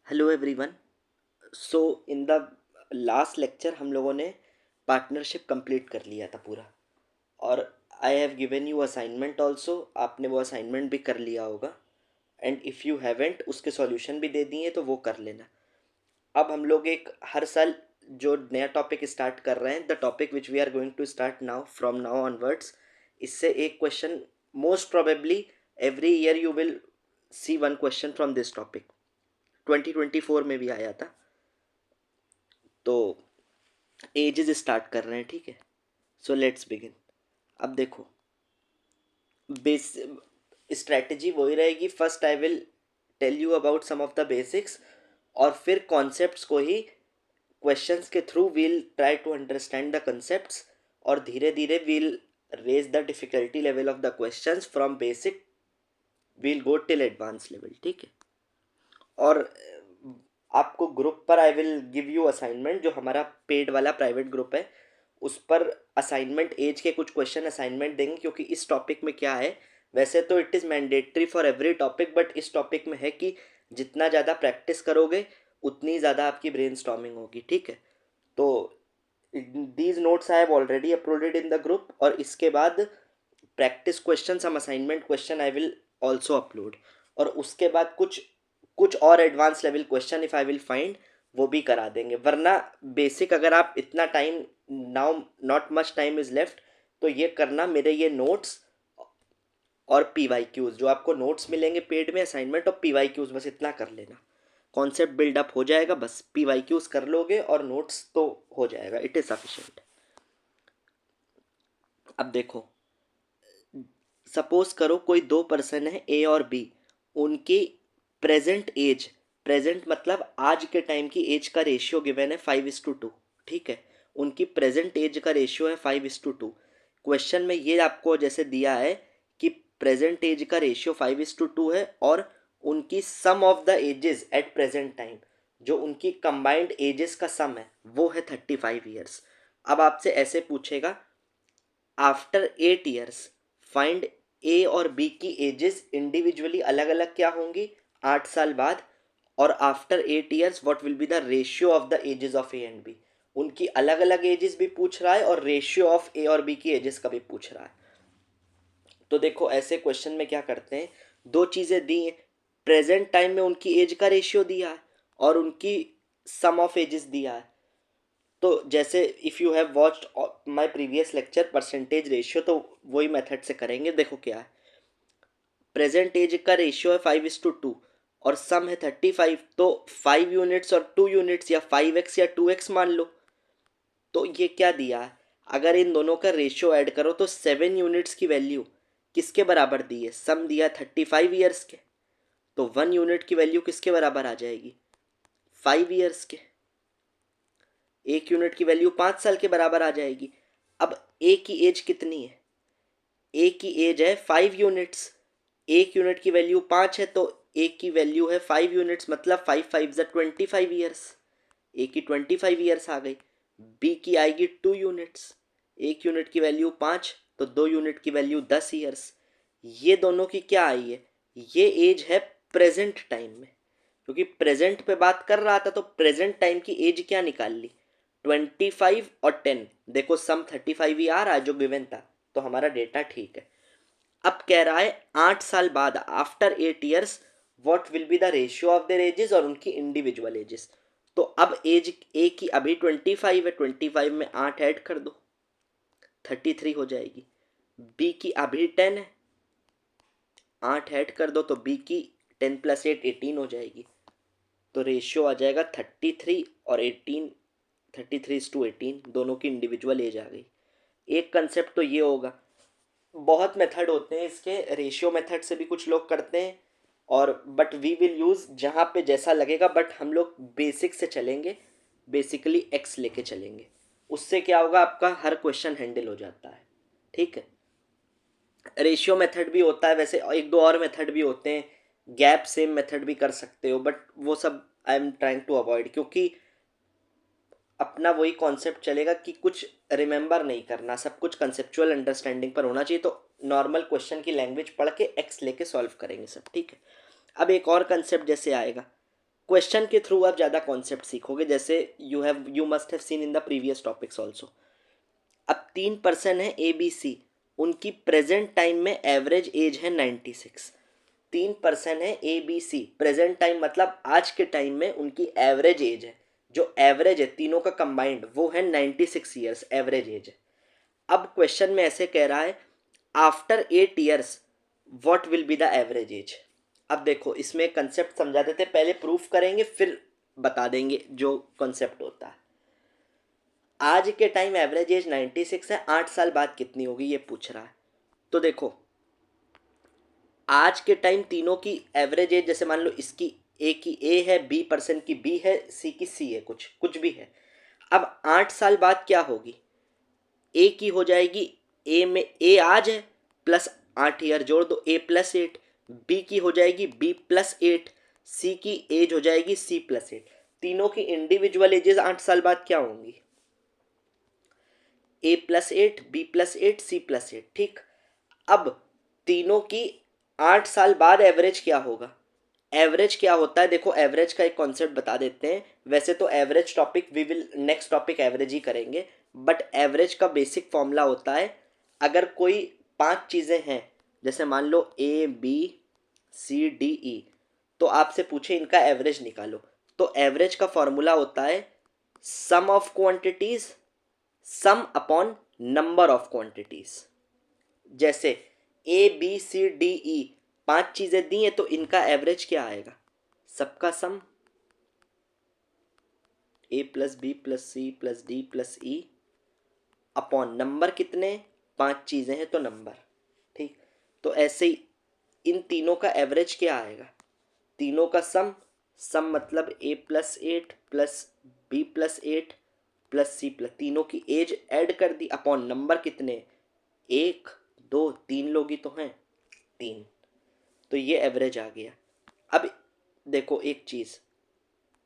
Hello everyone. So in the last lecture हम लोगों ने पार्टनरशिप कंप्लीट कर लिया था पूरा। और I have given you assignment also, आपने वो असाइनमेंट भी कर लिया होगा। एंड इफ़ यू हैवेंट उसके सॉल्यूशन भी दे दिए तो वो कर लेना। अब हम लोग एक हर साल जो नया टॉपिक स्टार्ट कर रहे हैं, the topic which we are going to start now from now onwards, इससे एक question most probably every year you will see one question from this topic. 2024 में भी आया था। तो एजेस स्टार्ट कर रहे हैं, ठीक है। So let's begin. अब देखो, बेस स्ट्रेटजी वही रहेगी। First I will tell you about some of the basics, और फिर कॉन्सेप्ट्स को ही क्वेश्चंस के through we'll try to understand the concepts, और धीरे धीरे we'll raise the difficulty level of the questions from basic we'll go till advance level, ठीक है। और आपको ग्रुप पर I will give you assignment, जो हमारा पेड वाला प्राइवेट ग्रुप है उस पर असाइनमेंट एज के कुछ क्वेश्चन असाइनमेंट देंगे। क्योंकि इस टॉपिक में क्या है, वैसे तो it is mandatory for every topic, but इस टॉपिक में है कि जितना ज़्यादा प्रैक्टिस करोगे उतनी ज़्यादा आपकी ब्रेन स्टॉर्मिंग होगी, ठीक है। तो these notes I have already uploaded in the group, और इसके बाद practice question, some assignment question I will also upload. और उसके बाद कुछ कुछ और advance level question if I will find, वो भी करा देंगे। वरना बेसिक अगर आप इतना time, now not much time is left, तो ये करना, मेरे ये नोट्स और पी वाई क्यूज़ जो आपको नोट्स मिलेंगे पेड में, असाइनमेंट और पी वाई क्यूज़, बस इतना कर लेना। कॉन्सेप्ट बिल्डअप हो जाएगा, बस पी वाई क्यूज़ कर लोगे और नोट्स तो हो जाएगा, इट इज़ सफिशेंट। अब देखो, सपोज करो कोई दो पर्सन है, ए और बी। उनकी प्रेजेंट एज, प्रेजेंट मतलब आज के टाइम की एज का रेशियो गिवन है 5:2, ठीक है। उनकी प्रेजेंट एज का रेशियो है 5:2। क्वेश्चन में ये आपको जैसे दिया है कि प्रेजेंट एज का रेशियो 5:2 है, और उनकी sum of the ages at present time, जो उनकी कंबाइंड एजेस का सम है वो है 35 ईयर्स। अब आपसे ऐसे पूछेगा, आफ्टर 8 ईयर्स फाइंड ए और बी की एजेस इंडिविजुअली अलग अलग क्या होंगी 8 साल बाद, और after 8 years what will be the ratio of the ages of A and B. उनकी अलग अलग एजेस भी पूछ रहा है और रेशियो ऑफ ए और बी की एजेस का भी पूछ रहा है। तो देखो, ऐसे क्वेश्चन में क्या करते हैं, दो चीज़ें दी हैं। प्रेजेंट टाइम में उनकी एज का रेशियो दिया है और उनकी सम ऑफ एजेस दिया है। तो जैसे if you have watched my previous lecture percentage ratio, तो वही मेथड से करेंगे। देखो क्या है, प्रेजेंट एज का रेशियो है 5:2 और सम है 35, तो 5 यूनिट्स और 2 यूनिट्स, या 5x या 2x मान लो। तो ये क्या दिया है, अगर इन दोनों का रेशियो ऐड करो तो 7 यूनिट्स की वैल्यू किसके बराबर दी है, सम दिया 35 ईयर्स के, तो 1 यूनिट की वैल्यू किसके बराबर आ जाएगी, 5 ईयर्स के। 1 यूनिट की वैल्यू 5 साल के बराबर आ जाएगी। अब ए की एज कितनी है, ए की एज है 5 यूनिट्स। 1 यूनिट की वैल्यू 5 है, तो ए की वैल्यू है 5 यूनिट्स, मतलब 5 5 ज़ा 25 ईयर्स। ए की 25 ईयर्स आ गई। बी की आएगी 2 यूनिट्स। 1 यूनिट की वैल्यू 5, तो 2 यूनिट की वैल्यू 10 ईयर्स। ये दोनों की क्या आई है, ये एज है प्रेजेंट टाइम में। क्योंकि प्रेजेंट पे बात कर रहा था तो प्रेजेंट टाइम की एज क्या निकाल ली, 25 और 10। देखो सम 35 ही आ रहा है जो गिवन था, तो हमारा डेटा ठीक है। अब कह रहा है 8 साल बाद, after 8 years, what will be the ratio of their edges, और उनकी इंडिविजुअल एजेस। तो अब एज ए की अभी 25 है, 25 में 8 ऐड कर दो, 33 हो जाएगी। बी की अभी 10 है, 8 ऐड कर दो तो बी की 10 + 8 18 हो जाएगी। तो रेशियो आ जाएगा 33 और 18, 33:18, दोनों की इंडिविजुअल एज आ गई। एक कंसेप्ट तो ये होगा। बहुत मेथड होते हैं इसके, रेशियो मेथड से भी कुछ लोग करते हैं, और बट वी विल यूज़ जहाँ पे जैसा लगेगा, बट हम लोग बेसिक से चलेंगे। बेसिकली एक्स लेके चलेंगे, उससे क्या होगा, आपका हर क्वेश्चन हैंडल हो जाता है, ठीक है। रेशियो मेथड भी होता है, वैसे एक दो और मेथड भी होते हैं, गैप सेम मेथड भी कर सकते हो, बट वो सब I am trying to avoid, क्योंकि अपना वही कॉन्सेप्ट चलेगा कि कुछ रिमेंबर नहीं करना, सब कुछ कंसेप्चुअल अंडरस्टैंडिंग पर होना चाहिए। तो नॉर्मल क्वेश्चन की लैंग्वेज पढ़ के एक्स लेके सॉल्व करेंगे सब, ठीक है। अब एक और कंसेप्ट जैसे आएगा, क्वेश्चन के थ्रू आप ज़्यादा कॉन्सेप्ट सीखोगे, जैसे you must have seen in the previous topics also. अब 3 पर्सन है ए बी सी, उनकी प्रेजेंट टाइम में एवरेज एज है 96। 3 पर्सन है A B C, present time मतलब आज के टाइम में उनकी एवरेज एज है, जो एवरेज है तीनों का कंबाइंड वो है 96 ईयर्स एवरेज एज है। अब क्वेश्चन में ऐसे कह रहा है after 8 years what will be the average age. अब देखो इसमें कंसेप्ट समझा देते, पहले प्रूफ करेंगे फिर बता देंगे जो कॉन्सेप्ट होता है। आज के टाइम एवरेज एज 96 है, 8 साल बाद कितनी होगी ये पूछ रहा है। तो देखो आज के टाइम तीनों की एवरेज एज, जैसे मान लो इसकी ए की ए है, बी पर्सन की बी है, सी की सी है, कुछ कुछ भी है। अब 8 साल बाद क्या होगी, ए की हो जाएगी, ए में ए आज है प्लस 8 ईयर जोड़ दो, A+8। बी की हो जाएगी B+8, सी की एज हो जाएगी C+8। तीनों की इंडिविजुअल एजेस 8 साल बाद क्या होंगी, A+8, B+8, C+8। ठीक, अब तीनों की 8 साल बाद एवरेज क्या होगा। एवरेज क्या होता है, देखो एवरेज का एक कॉन्सेप्ट बता देते हैं। वैसे तो average topic we will next topic average ही करेंगे, बट एवरेज का बेसिक फॉर्मूला होता है, अगर कोई 5 चीज़ें हैं, जैसे मान लो A B C D E, तो आपसे पूछे इनका एवरेज निकालो, तो एवरेज का फॉर्मूला होता है sum of quantities sum upon number of quantities. जैसे A B C D E 5 चीजें दी हैं, तो इनका एवरेज क्या आएगा, सबका सम A+B+C+D+E अपॉन नंबर, कितने 5 चीजें हैं तो नंबर। ठीक, तो ऐसे ही इन तीनों का एवरेज क्या आएगा, तीनों का सम, सम मतलब A+8 plus B+8 plus C+, तीनों की एज ऐड कर दी अपॉन नंबर, कितने 1 2 3 लोग ही तो हैं 3, तो ये एवरेज आ गया। अब देखो एक चीज़,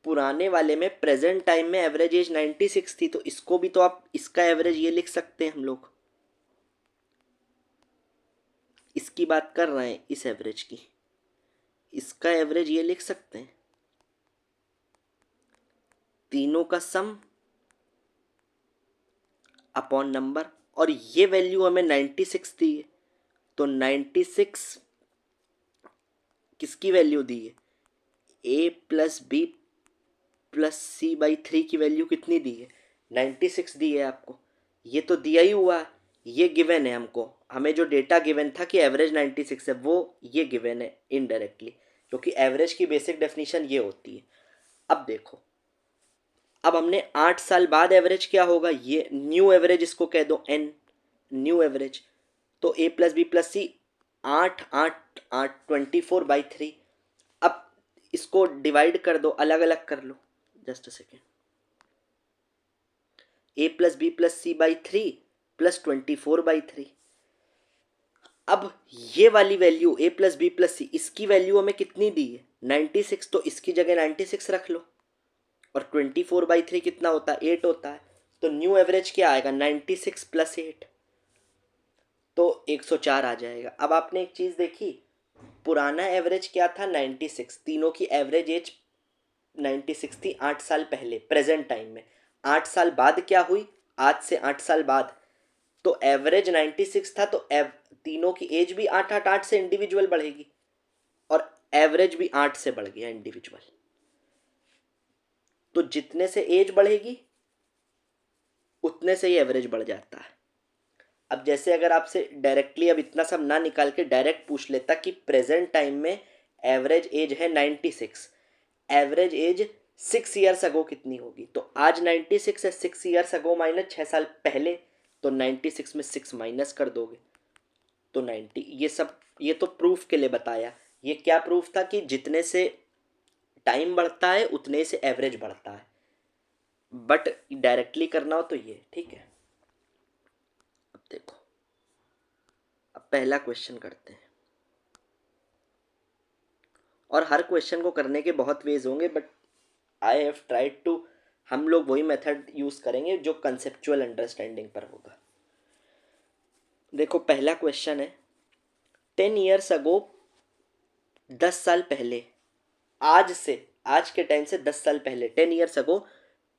पुराने वाले में प्रेजेंट टाइम में एवरेज एज 96 थी, तो इसको भी तो आप इसका एवरेज ये लिख सकते हैं हम लोग, इसकी बात कर रहे हैं इस एवरेज की, इसका एवरेज ये लिख सकते हैं, तीनों का सम अपॉन नंबर, और ये वैल्यू हमें 96 दी है, तो 96 किसकी वैल्यू दी है, A+B+C/3 की वैल्यू कितनी दी है, 96 दी है आपको, ये तो दिया ही हुआ है, ये गिवन है हमको, हमें जो डेटा गिवन था कि एवरेज 96 है वो ये गिवन है इनडायरेक्टली, क्योंकि एवरेज की बेसिक डेफिनेशन ये होती है। अब देखो, अब हमने 8 साल बाद एवरेज क्या होगा, ये न्यू एवरेज इसको कह दो n, न्यू एवरेज, तो A+B+C 8 8 8 24/3। अब इसको डिवाइड कर दो, अलग अलग कर लो, just a second, A+B+C/3 plus 24/3। अब ये वाली वैल्यू A+B+C, इसकी वैल्यू हमें कितनी दी है 96, तो इसकी जगह 96 रख लो, और 24/3 कितना होता है 8 होता है, तो न्यू एवरेज क्या आएगा 96 + 8, तो 104 आ जाएगा। अब आपने एक चीज़ देखी, पुराना एवरेज क्या था 96, तीनों की एवरेज एज 96 थी 8 साल पहले प्रेजेंट टाइम में। 8 साल बाद क्या हुई, आज से 8 साल बाद, तो एवरेज 96 था, तो तीनों की एज भी 8 8 8 से इंडिविजुअल बढ़ेगी, और एवरेज भी 8 से बढ़ गया इंडिविजुअल, तो जितने से एज बढ़ेगी उतने से ही एवरेज बढ़ जाता है। अब जैसे अगर आपसे डायरेक्टली अब इतना सब ना निकाल के डायरेक्ट पूछ लेता कि प्रेजेंट टाइम में एवरेज एज है 96, एवरेज एज 6 ईयर्स अगो कितनी होगी, तो आज 96 है, 6 ईयर्स अगो माइनस 6 साल पहले, तो 96 में 6 माइनस कर दोगे तो 90। ये सब ये तो प्रूफ के लिए बताया, ये क्या प्रूफ था कि जितने से टाइम बढ़ता है उतने से एवरेज बढ़ता है, बट डायरेक्टली करना हो तो ये ठीक है। अब देखो, अब पहला क्वेश्चन करते हैं, और हर क्वेश्चन को करने के बहुत वेज होंगे, but I have tried to, हम लोग वही मेथड यूज़ करेंगे जो कंसेप्चुअल अंडरस्टैंडिंग पर होगा। देखो पहला क्वेश्चन है 10 ईयर्स अगो, 10 साल पहले, आज से आज के टाइम से 10 साल पहले 10 years ago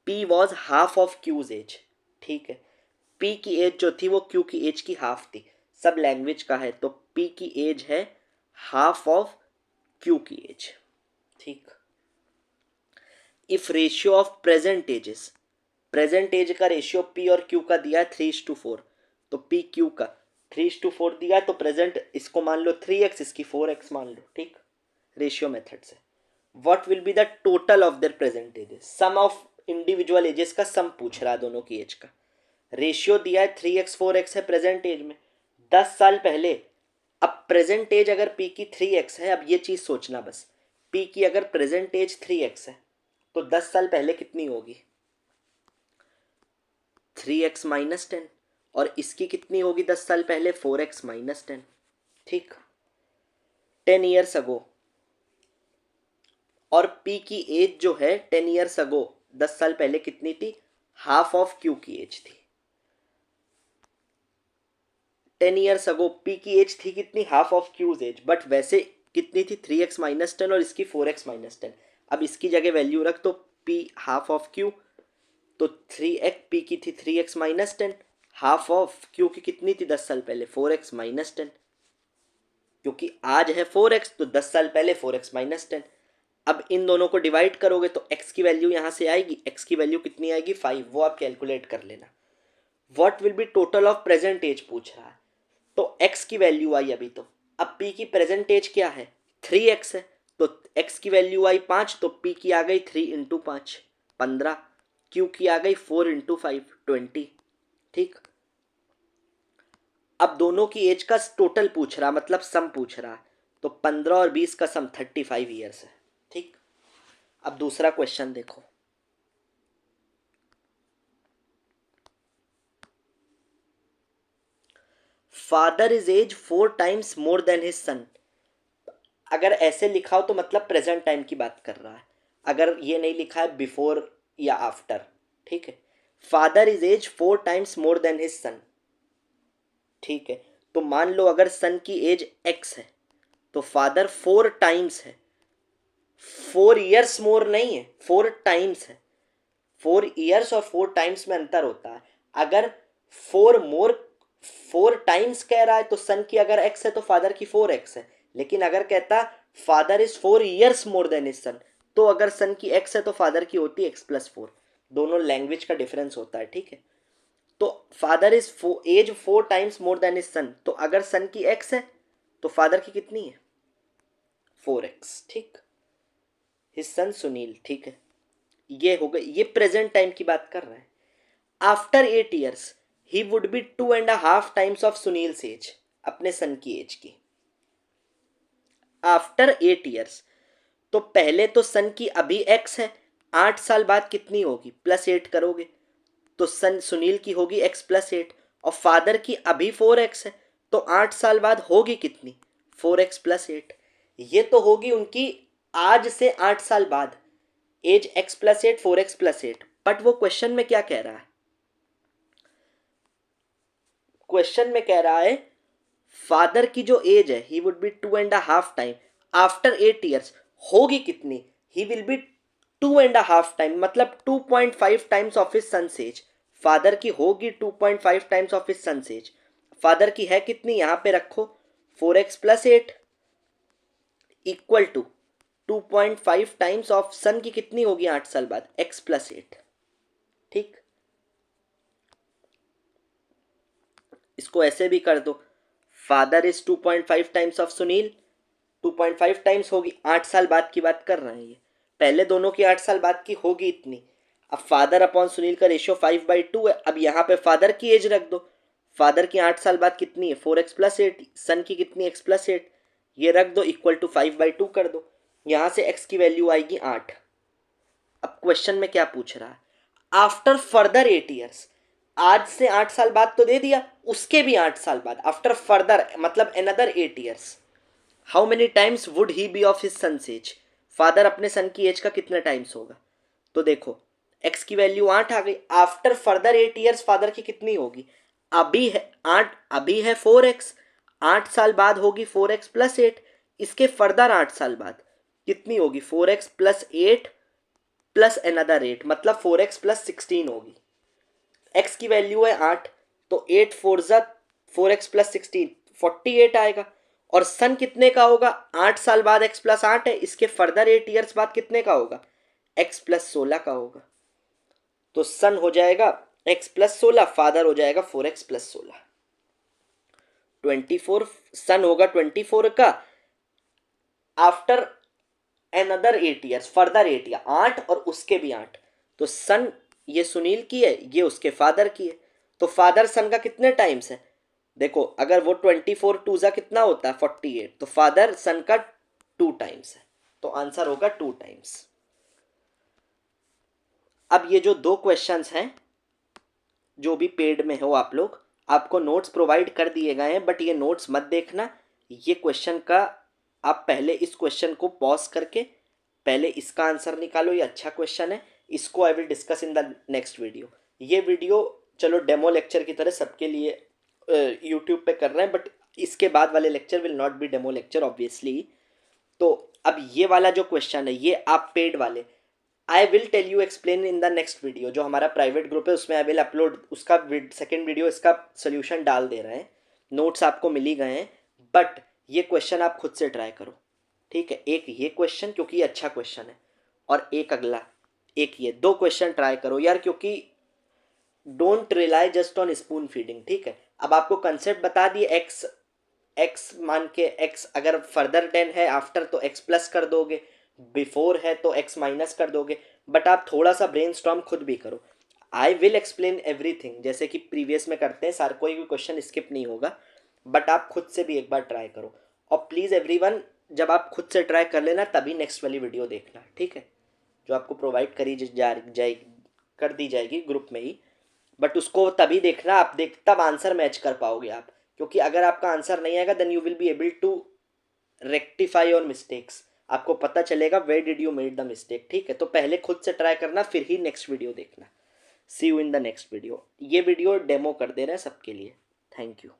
P was half of Q's age, ठीक है। P की एज जो थी वो Q की एज की हाफ थी, सब लैंग्वेज का है, तो P की एज है हाफ ऑफ Q की एज, ठीक। If ratio of present ages, present age का रेशियो P और Q का दिया है 3:4, तो P Q का 3:4 दिया है, तो प्रेजेंट इसको मान लो 3x, इसकी 4x मान लो, ठीक, रेशियो मेथड से। What will be the total of their present ages, sum of individual ages का सम पूछ रहा है दोनों की एज का। रेशियो दिया है 3x 4x है प्रेजेंट एज में, 10 साल पहले। अब प्रेजेंट एज अगर P की 3x है, अब ये चीज सोचना बस, P की अगर प्रेजेंट एज 3x है तो 10 साल पहले कितनी होगी, 3x माइनस 10, और इसकी कितनी होगी 10 साल पहले, 4x माइनस 10, ठीक। 10 years अगो, और P की एज जो है 10 years अगो 10 साल पहले कितनी थी, हाफ ऑफ Q की एज थी। 10 years अगो P की एज थी कितनी, half of Q's as, but वैसे कितनी थी 3x माइनस 10 और इसकी 4x माइनस 10। अब इसकी जगह वैल्यू रख, तो P हाफ ऑफ Q, तो 3x P की थी 3x minus 10, half of Q की कितनी थी 10 साल पहले, 4x माइनस 10, क्योंकि आज है 4x तो 10 साल पहले 4x माइनस 10। अब इन दोनों को डिवाइड करोगे तो x की वैल्यू यहाँ से आएगी, x की वैल्यू कितनी आएगी 5, वो आप कैलकुलेट कर लेना। What will be total of present age पूछ रहा है, तो x की वैल्यू आई अभी, तो अब P की प्रेजेंट एज क्या है 3x है, तो x की वैल्यू आई 5, तो P की आ गई 3 इंटू 5 15, Q की आ गई 4 इंटू 5 20, ठीक। अब दोनों की एज का टोटल पूछ रहा, मतलब सम पूछ रहा, तो 15 और 20 का सम 35 ईयर्स है, ठीक। अब दूसरा क्वेश्चन देखो, father is age 4 times more than his son. अगर ऐसे लिखा हो तो मतलब प्रेजेंट टाइम की बात कर रहा है, अगर ये नहीं लिखा है बिफोर या आफ्टर, ठीक है। Father is age 4 times more than his son, ठीक है। तो मान लो अगर सन की एज x है तो फादर 4 टाइम्स है, 4 ईयर्स मोर नहीं है, 4 टाइम्स है। 4 ईयर्स और 4 टाइम्स में अंतर होता है। अगर 4 मोर 4 टाइम्स कह रहा है तो सन की अगर x है तो फादर की 4x है, लेकिन अगर कहता father is 4 years more than is son, तो अगर सन की x है तो फादर की होती है x+4। दोनों लैंग्वेज का डिफरेंस होता है, ठीक है। तो father is age 4 times more than is son, तो अगर सन की x है तो फादर की कितनी है 4x, ठीक। हिज सन सुनील, ठीक है। ये हो गई, ये प्रेजेंट टाइम की बात कर रहे हैं। आफ्टर 8 years ही would be 2.5 times of Sunil's age, अपने सन की एज की। आफ्टर 8 years, तो पहले तो सन की अभी x है, 8 साल बाद कितनी होगी, +8 करोगे तो सन सुनील की होगी x+8, और फादर की अभी 4x है, तो 8 साल बाद होगी कितनी 4x+8। ये तो होगी उनकी आज से 8 साल बाद एज x+8 4x+8, बट वो क्वेश्चन में क्या कह रहा है, क्वेश्चन में कह रहा है फादर की जो एज है ही would be 2.5 time after 8 years, होगी कितनी, ही विल बी 2.5 टाइम, मतलब 2.5 times of his son's age. Father की होगी 2.5 times of his son's age, father की है कितनी, यहां पे रखो 4x+8 equal to 2.5 times of son की कितनी होगी 8 साल बाद x+8, ठीक। इसको ऐसे भी कर दो, father is 2.5 times of Sunil, 2.5 times होगी, 8 साल बाद की बात कर रहे हैं ये, पहले दोनों की 8 साल बाद की होगी इतनी। अब फादर अपॉन सुनील का रेशियो 5/2 है, अब यहाँ पे फादर की एज रख दो, फादर की 8 साल बाद कितनी है 4x+8, सन की कितनी x+8, ये रख दो इक्वल टू 5/2 कर दो, यहाँ से x की वैल्यू आएगी 8। अब क्वेश्चन में क्या पूछ रहा है, आफ्टर फर्दर 8 years, आज से 8 साल बाद तो दे दिया, उसके भी 8 साल बाद, आफ्टर फर्दर मतलब another 8 years, how many times would he be of his son's age, father अपने सन की एज का कितने टाइम्स होगा। तो देखो x की वैल्यू 8 आ गई, आफ्टर फर्दर 8 years फादर की कितनी होगी, अभी है 8, अभी है 4x, 8 साल बाद होगी 4x+8, इसके फर्दर 8 साल बाद, कितनी होगी, 4x+8 प्लस अनदर 8, मतलब 4x+16 होगी। x की वैल्यू है 8, तो 8 4 ज़ा 4x+16 48 आएगा। और सन कितने का होगा, 8 साल बाद x+8 है, इसके फर्दर 8 ईयर्स बाद कितने का होगा, x+16 का होगा। तो सन हो जाएगा x+16, फादर हो जाएगा 4x+16। 24 सन होगा 24 का after another 8 years, further 8 year, 8 और उसके भी 8। तो सन ये सुनील की है, ये उसके फादर की है। तो फादर सन का कितने टाइम्स है, देखो अगर वो 24 टू ज़ा कितना होता है 48, तो फादर सन का 2 टाइम्स है। तो आंसर होगा 2 टाइम्स। अब ये जो 2 क्वेश्चंस हैं, जो भी पेड में हो आप लोग, आपको नोट्स प्रोवाइड कर दिए गए हैं, बट ये नोट्स मत देखना। ये क्वेश्चन का आप पहले इस क्वेश्चन को पॉज करके पहले इसका आंसर निकालो, ये अच्छा क्वेश्चन है, इसको I will discuss in the next video. ये वीडियो चलो डेमो लेक्चर की तरह सबके लिए यूट्यूब पे कर रहे हैं, बट इसके बाद वाले lecture will not be demo lecture obviously. तो अब ये वाला जो क्वेश्चन है, ये आप पेड वाले, I will tell you explain in the next video. जो हमारा प्राइवेट ग्रुप है उसमें आई विल अपलोड उसका सेकेंड वीडियो, इसका सोल्यूशन डाल दे रहे हैं। नोट्स आपको मिल ही गए हैं, बट ये क्वेश्चन आप खुद से ट्राई करो, ठीक है। एक ये क्वेश्चन क्योंकि ये अच्छा क्वेश्चन है, और एक अगला, एक ये 2 क्वेश्चन ट्राई करो यार, क्योंकि don't rely just on spoon feeding, ठीक है। अब आपको कंसेप्ट बता दिए, एक्स एक्स मान के, एक्स अगर फर्दर 10 है आफ्टर तो एक्स प्लस कर दोगे, बिफोर है तो एक्स माइनस कर दोगे। बट आप थोड़ा सा ब्रेन स्टॉर्म खुद भी करो। आई विल एक्सप्लेन एवरीथिंग जैसे कि प्रीवियस में करते हैं, सार कोई भी क्वेश्चन स्किप नहीं होगा, बट आप खुद से भी एक बार ट्राई करो। और प्लीज़ एवरीवन, जब आप खुद से ट्राई कर लेना तभी नेक्स्ट वाली वीडियो देखना, ठीक है, जो आपको प्रोवाइड करी जाए कर दी जाएगी ग्रुप में ही। बट उसको तभी देखना, आप देख तब आंसर मैच कर पाओगे आप, क्योंकि अगर आपका आंसर नहीं आएगा then you will be able to rectify your mistakes, आपको पता चलेगा where did you made the mistake, ठीक है। तो पहले खुद से ट्राई करना, फिर ही नेक्स्ट वीडियो देखना। See you in the next video. ये वीडियो डेमो कर दे रहे हैं सबके लिए। Thank you.